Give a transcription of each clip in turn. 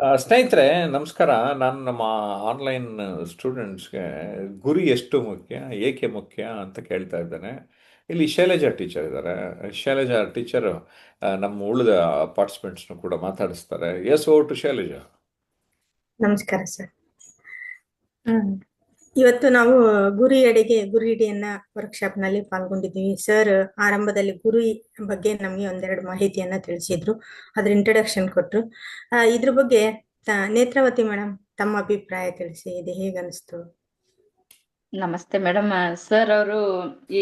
ಸ್ನೇಹಿತರೆ, ನಮಸ್ಕಾರ. ನಾನು ನಮ್ಮ ಆನ್ಲೈನ್ ಸ್ಟೂಡೆಂಟ್ಸ್ಗೆ ಗುರಿ ಎಷ್ಟು ಮುಖ್ಯ, ಏಕೆ ಮುಖ್ಯ ಅಂತ ಕೇಳ್ತಾ ಇದ್ದೇನೆ. ಇಲ್ಲಿ ಶೈಲಜಾ ಟೀಚರ್ ಇದ್ದಾರೆ. ಶೈಲಜಾ ಟೀಚರು ನಮ್ಮ ಉಳಿದ ಪಾರ್ಟಿಸಿಪೆಂಟ್ಸ್ನು ಕೂಡ ಮಾತಾಡಿಸ್ತಾರೆ. Yes, over to Shailaja. ನಮಸ್ಕಾರ ಸರ್. ಇವತ್ತು ನಾವು ಗುರಿಯನ್ನ ವರ್ಕ್ಶಾಪ್ ನಲ್ಲಿ ಪಾಲ್ಗೊಂಡಿದ್ದೀವಿ. ಸರ್ ಆರಂಭದಲ್ಲಿ ಗುರಿ ಬಗ್ಗೆ ನಮಗೆ ಒಂದೆರಡು ಮಾಹಿತಿಯನ್ನ ತಿಳಿಸಿದ್ರು, ಅದ್ರ ಇಂಟ್ರಡಕ್ಷನ್ ಕೊಟ್ರು. ಇದ್ರ ಬಗ್ಗೆ ನೇತ್ರಾವತಿ ಮೇಡಮ್ ತಮ್ಮ ಅಭಿಪ್ರಾಯ ತಿಳಿಸಿ, ಇದು ಹೇಗನ್ನಿಸ್ತು? ನಮಸ್ತೆ ಮೇಡಮ್. ಸರ್ ಅವರು ಈ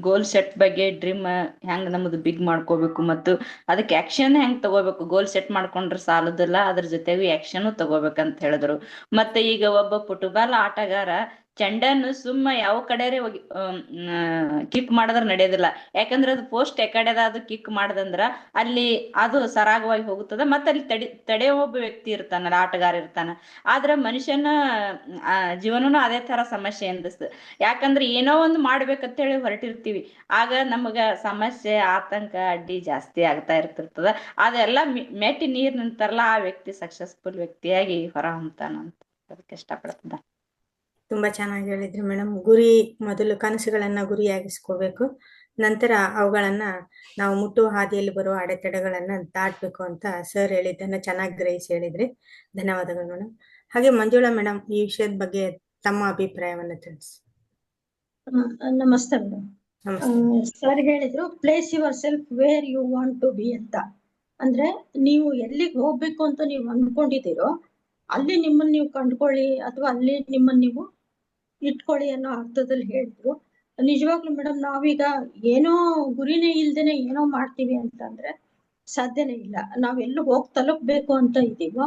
ಗೋಲ್ ಸೆಟ್ ಬಗ್ಗೆ ಡ್ರೀಮ್ ಹೆಂಗ್ ನಮ್ದು ಬಿಗ್ ಮಾಡ್ಕೋಬೇಕು ಮತ್ತು ಅದಕ್ಕೆ ಆಕ್ಷನ್ ಹೆಂಗ್ ತಗೋಬೇಕು. ಗೋಲ್ ಸೆಟ್ ಮಾಡ್ಕೊಂಡ್ರೆ ಸಾಲದಿಲ್ಲ, ಅದ್ರ ಜೊತೆಗೆ ಆಕ್ಷನ್ ತಗೋಬೇಕಂತ ಹೇಳಿದ್ರು. ಮತ್ತೆ ಈಗ ಒಬ್ಬ ಫುಟ್ಬಾಲ್ ಆಟಗಾರ ಚೆಂಡನ್ನು ಸುಮ್ಮ ಯಾವ ಕಡೆರೆ ಹೋಗಿ ಕಿಕ್ ಮಾಡಿದ್ರೆ ನಡೆಯೋದಿಲ್ಲ. ಯಾಕಂದ್ರೆ ಅದು ಪೋಸ್ಟ್ ಎಕಡೆದ ಅದು ಕಿಕ್ ಮಾಡ್ದಂದ್ರ ಅಲ್ಲಿ ಅದು ಸರಾಗವಾಗಿ ಹೋಗುತ್ತದೆ. ಮತ್ತೆ ಅಲ್ಲಿ ತಡೆಯೋ ಒಬ್ಬ ವ್ಯಕ್ತಿ ಇರ್ತಾನಲ್ಲ, ಆಟಗಾರ ಇರ್ತಾನ. ಆದ್ರ ಮನುಷ್ಯನ ಜೀವನನು ಅದೇ ತರ ಸಮಸ್ಯೆ ಅನ್ಸ್ತು. ಯಾಕಂದ್ರೆ ಏನೋ ಒಂದು ಮಾಡ್ಬೇಕಂತ ಹೇಳಿ ಹೊರಟಿರ್ತೀವಿ, ಆಗ ನಮಗ ಸಮಸ್ಯೆ ಆತಂಕ ಅಡ್ಡಿ ಜಾಸ್ತಿ ಆಗ್ತಾ ಇರ್ತಿರ್ತದ. ಅದೆಲ್ಲ ಮೆಟ್ಟಿ ನೀರ್ ನಿಂತಾರಲ್ಲ, ಆ ವ್ಯಕ್ತಿ ಸಕ್ಸಸ್ಫುಲ್ ವ್ಯಕ್ತಿಯಾಗಿ ಹೊರ ಹೊಮ್ತಾನಂತ ಅದಕ್ಕೆ ಇಷ್ಟಪಡ್ತದ. ತುಂಬಾ ಚೆನ್ನಾಗಿ ಹೇಳಿದ್ರಿ ಮೇಡಮ್. ಮೊದಲು ಕನಸುಗಳನ್ನ ಗುರಿಯಾಗಿಸ್ಕೋಬೇಕು, ನಂತರ ಅವುಗಳನ್ನ ನಾವು ಮುಟ್ಟುವ ಹಾದಿಯಲ್ಲಿ ಬರುವ ಅಡೆತಡೆಗಳನ್ನ ದಾಟ್ಬೇಕು ಅಂತ ಸರ್ ಹೇಳಿದ್ದನ್ನ ಚೆನ್ನಾಗಿ ಗ್ರಹಿಸಿ ಹೇಳಿದ್ರಿ. ಧನ್ಯವಾದಗಳು ಮೇಡಮ್. ಹಾಗೆ ಮಂಜುಳಾ ಮೇಡಮ್, ಈ ವಿಷಯದ ಬಗ್ಗೆ ತಮ್ಮ ಅಭಿಪ್ರಾಯವನ್ನ ತಿಳಿಸಿ. ನಮಸ್ತೆ ಮೇಡಮ್. ನಮಸ್ತೆ. ಸರ್ ಹೇಳಿದ್ರು place yourself where you want to be ಅಂತ. ಅಂದ್ರೆ ನೀವು ಎಲ್ಲಿಗೆ ಹೋಗ್ಬೇಕು ಅಂತ ನೀವು ಅನ್ಕೊಂಡಿದ್ದೀರೋ ಅಲ್ಲಿ ನಿಮ್ಮನ್ನ ನೀವು ಕಂಡ್ಕೊಳ್ಳಿ, ಅಥವಾ ಅಲ್ಲಿ ನಿಮ್ಮನ್ನ ನೀವು ಇಟ್ಕೊಳ್ಳಿ ಅನ್ನೋ ಅರ್ಥದಲ್ಲಿ ಹೇಳಿದ್ರು. ನಿಜವಾಗ್ಲೂ ಮೇಡಮ್, ನಾವೀಗ ಏನೋ ಗುರಿನೇ ಇಲ್ದೇನೆ ಏನೋ ಮಾಡ್ತೀವಿ ಅಂತಂದ್ರೆ ಸಾಧ್ಯನೇ ಇಲ್ಲ. ನಾವೆಲ್ಲೂ ತಲುಪ್ಬೇಕು ಅಂತ ಇದೀವೋ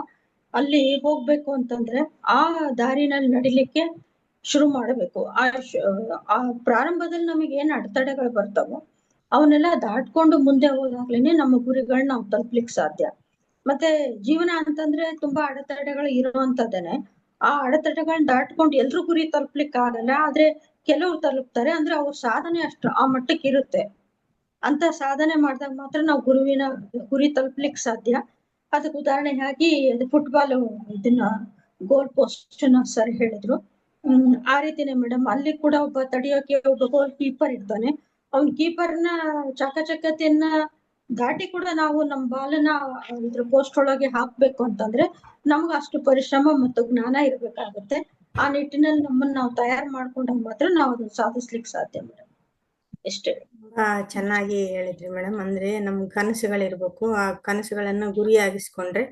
ಅಲ್ಲಿ ಹೋಗ್ಬೇಕು ಅಂತಂದ್ರೆ ಆ ದಾರಿನಲ್ಲಿ ನಡಿಲಿಕ್ಕೆ ಶುರು ಮಾಡಬೇಕು. ಆ ಪ್ರಾರಂಭದಲ್ಲಿ ನಮಗೆ ಏನ್ ಅಡೆತಡೆಗಳು ಬರ್ತಾವೋ ಅವನ್ನೆಲ್ಲ ದಾಟ್ಕೊಂಡು ಮುಂದೆ ಹೋದಾಗ್ಲೇನೆ ನಮ್ಮ ಗುರಿಗಳನ್ನ ನಾವು ತಲುಪ್ಲಿಕ್ಕೆ ಸಾಧ್ಯ. ಮತ್ತೆ ಜೀವನ ಅಂತಂದ್ರೆ ತುಂಬಾ ಅಡೆತಡೆಗಳು ಇರುವಂತದ್ದೇನೆ. ಆ ಅಡೆತಡೆಗಳನ್ನ ದಾಟ್ಕೊಂಡು ಎಲ್ರೂ ಗುರಿ ತಲುಪ್ಲಿಕ್ಕೆ ಆಗಲ್ಲ, ಆದ್ರೆ ಕೆಲವ್ರು ತಲುಪ್ತಾರೆ. ಅಂದ್ರೆ ಅವ್ರ ಸಾಧನೆ ಅಷ್ಟು ಆ ಮಟ್ಟಕ್ಕೆ ಇರುತ್ತೆ. ಅಂತ ಸಾಧನೆ ಮಾಡಿದಾಗ ಮಾತ್ರ ನಾವು ಗುರಿ ತಲುಪ್ಲಿಕ್ಕೆ ಸಾಧ್ಯ. ಅದಕ್ಕೆ ಉದಾಹರಣೆಯಾಗಿ ಫುಟ್ಬಾಲ್ ಇದನ್ನ ಗೋಲ್ ಪೋಸ್ಟ್ ಸರ್ ಹೇಳಿದ್ರು. ಆ ರೀತಿನೇ ಮೇಡಮ್, ಅಲ್ಲಿ ಕೂಡ ತಡೆಯೋಕೆ ಒಬ್ಬ ಗೋಲ್ ಕೀಪರ್ ಇರ್ತಾನೆ. ಅವ್ನ್ ಕೀಪರ್ನ ಚಾಕಚಕ್ಯತೆಯನ್ನ ದಾಟಿ ಕೂಡ ನಾವು ನಮ್ಮ ಬಾಲನ್ನ ಇದ್ರ ಪೋಸ್ಟ್ ಒಳಗೆ ಹಾಕ್ಬೇಕು ಅಂತಂದ್ರೆ ನಮ್ಗೆ ಅಷ್ಟು ಪರಿಶ್ರಮ ಮತ್ತು ಜ್ಞಾನ ಇರ್ಬೇಕಾಗತ್ತೆ. ಆ ನಿಟ್ಟಿನಲ್ಲಿ ನಮ್ಮನ್ನ ನಾವು ತಯಾರು ಮಾಡ್ಕೊಂಡಾಗ ಮಾತ್ರ ನಾವು ಅದನ್ನ ಸಾಧಿಸ್ಲಿಕ್ಕೆ ಸಾಧ್ಯ ಮೇಡಮ್. ಎಷ್ಟೇ. ಚೆನ್ನಾಗಿ ಹೇಳಿದ್ರಿ ಮೇಡಮ್. ಅಂದ್ರೆ ನಮ್ ಕನಸುಗಳಿರ್ಬೇಕು, ಆ ಕನಸುಗಳನ್ನ ಗುರಿಯಾಗಿಸ್ಕೊಂಡ್ರೆ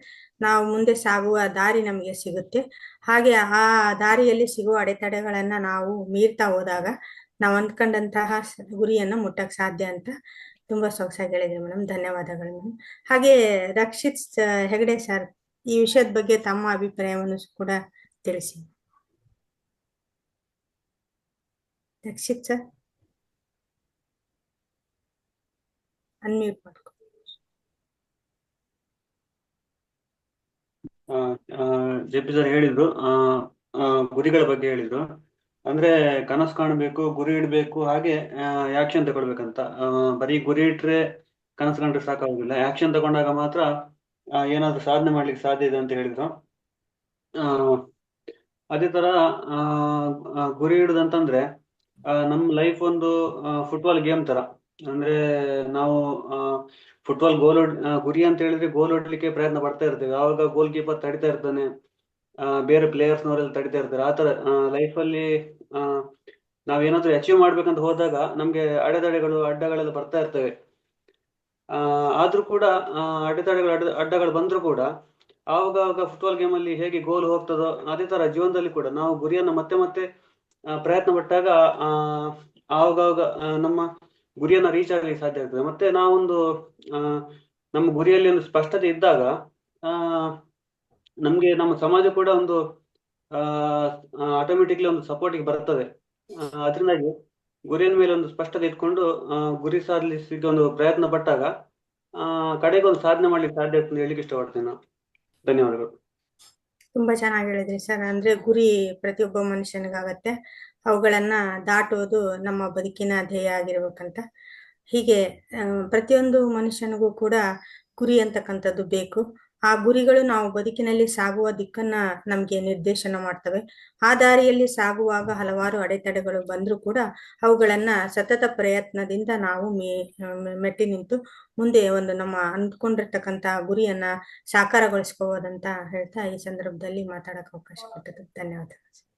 ನಾವು ಮುಂದೆ ಸಾಗುವ ದಾರಿ ನಮಗೆ ಸಿಗುತ್ತೆ. ಹಾಗೆ ಆ ದಾರಿಯಲ್ಲಿ ಸಿಗುವ ಅಡೆತಡೆಗಳನ್ನ ನಾವು ಮೀರ್ತಾ ಹೋದಾಗ ನಾವು ಅಂದ್ಕೊಂಡಂತಹ ಗುರಿಯನ್ನ ಮುಟ್ಟಕ್ ಸಾಧ್ಯ ಅಂತ ತುಂಬಾ ಸೊಗಸಾಗಿ ಹೇಳಿದ್ರಿ ಮೇಡಮ್. ಧನ್ಯವಾದಗಳು ಮೇಡಮ್. ಹಾಗೆ ರಕ್ಷಿತ್ ಹೆಗಡೆ ಸರ್, ಈ ವಿಷಯದ ಬಗ್ಗೆ ತಮ್ಮ ಅಭಿಪ್ರಾಯವನ್ನು ಕೂಡ ತಿಳಿಸಿ. ರಕ್ಷಿತ್ ಸರ್, ಅನ್ಮ್ಯೂಟ್ ಮಾಡ್ಕೊ. ಜೆ ಪಿ ಸರ್ ಹೇಳಿದ್ರು, ಗುರಿಗಳ ಬಗ್ಗೆ ಹೇಳಿದ್ರು. ಅಂದ್ರೆ ಕನಸು ಕಾಣಬೇಕು, ಗುರಿ ಇಡಬೇಕು, ಹಾಗೆ ಆಕ್ಷನ್ ತಗೊಳ್ಬೇಕಂತ. ಬರೀ ಗುರಿ ಇಟ್ರೆ ಕನಸು ಕಂಡ್ರೆ ಸಾಕಾಗುದಿಲ್ಲ, ಆಕ್ಷನ್ ತಗೊಂಡಾಗ ಮಾತ್ರ ಏನಾದ್ರೂ ಸಾಧನೆ ಮಾಡ್ಲಿಕ್ಕೆ ಸಾಧ್ಯ ಇದೆ ಅಂತ ಹೇಳಿದ್ರು. ಅದೇ ತರ ಗುರಿ ಇಡುದಂತಂದ್ರೆ ನಮ್ಮ ಲೈಫ್ ಒಂದು ಫುಟ್ಬಾಲ್ ಗೇಮ್ ತರ. ಅಂದ್ರೆ ನಾವು ಫುಟ್ಬಾಲ್ ಗುರಿ ಅಂತ ಹೇಳಿದ್ರೆ ಗೋಲ್ ಹೊಡ್ಲಿಕ್ಕೆ ಪ್ರಯತ್ನ ಪಡ್ತಾ ಇರ್ತೇವೆ. ಆವಾಗ ಗೋಲ್ ಕೀಪರ್ ತಡಿತಾ ಇರ್ತಾನೆ, ಬೇರೆ ಪ್ಲೇಯರ್ಸ್ನವರೆಲ್ಲ ತಡಿತಾ ಇರ್ತಾರೆ. ಆತರ ಲೈಫಲ್ಲಿ ನಾವೇನಾದ್ರೂ ಅಚೀವ್ ಮಾಡ್ಬೇಕಂತ ಹೋದಾಗ ನಮ್ಗೆ ಅಡೆತಡೆಗಳು ಅಡ್ಡಗಳೆಲ್ಲ ಬರ್ತಾ ಇರ್ತವೆ. ಆದ್ರೂ ಕೂಡ ಅಡ್ಡಗಳು ಬಂದ್ರೂ ಕೂಡ ಆವಾಗ ಫುಟ್ಬಾಲ್ ಗೇಮ್ ಅಲ್ಲಿ ಹೇಗೆ ಗೋಲ್ ಹೋಗ್ತದೋ ಅದೇ ತರ ಜೀವನದಲ್ಲಿ ಕೂಡ ನಾವು ಗುರಿಯನ್ನ ಮತ್ತೆ ಮತ್ತೆ ಪ್ರಯತ್ನ ಪಟ್ಟಾಗ ಆವಾಗ ನಮ್ಮ ಗುರಿಯನ್ನ ರೀಚ್ ಆಗ್ಲಿಕ್ಕೆ ಸಾಧ್ಯ ಆಗ್ತದೆ. ಮತ್ತೆ ನಾವೊಂದು ನಮ್ಮ ಗುರಿಯಲ್ಲಿ ಒಂದು ಸ್ಪಷ್ಟತೆ ಇದ್ದಾಗ ನಮ್ಗೆ ನಮ್ಮ ಸಮಾಜ ಕೂಡ ಒಂದು ಆಟೋಮೆಟಿಕ್ಲಿ ಒಂದು ಸಪೋರ್ಟಿಗೆ ಬರ್ತದೆ. ಅದರಿಂದಾಗಿ ಗುರಿಯ ಮೇಲೆ ಒಂದು ಸ್ಪಷ್ಟತೆ ಇಟ್ಕೊಂಡು ಗುರಿ ಸಾಧಿಸಲಿಕ್ಕೆ ಒಂದು ಪ್ರಯತ್ನ ಪಟ್ಟಾಗ ಕಡೆಗೆ ಒಂದು ಸಾಧನೆ ಮಾಡ್ಲಿಕ್ಕೆ ಸಾಧ್ಯ ಆಗ್ತದೆ ಹೇಳಿಕ್ಕೆ ಇಷ್ಟಪಡ್ತೇನೆ ನಾನು. ಧನ್ಯವಾದಗಳು. ತುಂಬಾ ಚೆನ್ನಾಗಿ ಹೇಳಿದ್ರಿ ಸರ್. ಅಂದ್ರೆ ಗುರಿ ಪ್ರತಿಯೊಬ್ಬ ಮನುಷ್ಯನಿಗಾಗತ್ತೆ, ಅವುಗಳನ್ನ ದಾಟುವುದು ನಮ್ಮ ಬದುಕಿನ ಧ್ಯೇಯ ಆಗಿರ್ಬೇಕಂತ. ಹೀಗೆ ಪ್ರತಿಯೊಂದು ಮನುಷ್ಯನಿಗೂ ಕೂಡ ಗುರಿ ಅಂತಕ್ಕಂಥದ್ದು ಬೇಕು. ಆ ಗುರಿಗಳು ನಾವು ಬದುಕಿನಲ್ಲಿ ಸಾಗುವ ದಿಕ್ಕನ್ನ ನಮಗೆ ನಿರ್ದೇಶನ ಮಾಡ್ತವೆ. ಆ ದಾರಿಯಲ್ಲಿ ಸಾಗುವಾಗ ಹಲವಾರು ಅಡೆತಡೆಗಳು ಬಂದರೂ ಕೂಡ ಅವುಗಳನ್ನ ಸತತ ಪ್ರಯತ್ನದಿಂದ ನಾವು ಮೆಟ್ಟಿ ನಿಂತು ಮುಂದೆ ಒಂದು ನಮ್ಮ ಅಂದ್ಕೊಂಡಿರ್ತಕ್ಕಂಥ ಗುರಿಯನ್ನ ಸಾಕಾರಗೊಳಿಸ್ಕೋಬೋದಂತ ಹೇಳ್ತಾ ಈ ಸಂದರ್ಭದಲ್ಲಿ ಮಾತಾಡಕ್ಕೆ ಅವಕಾಶ ಕೊಟ್ಟದ್ದು ಧನ್ಯವಾದ.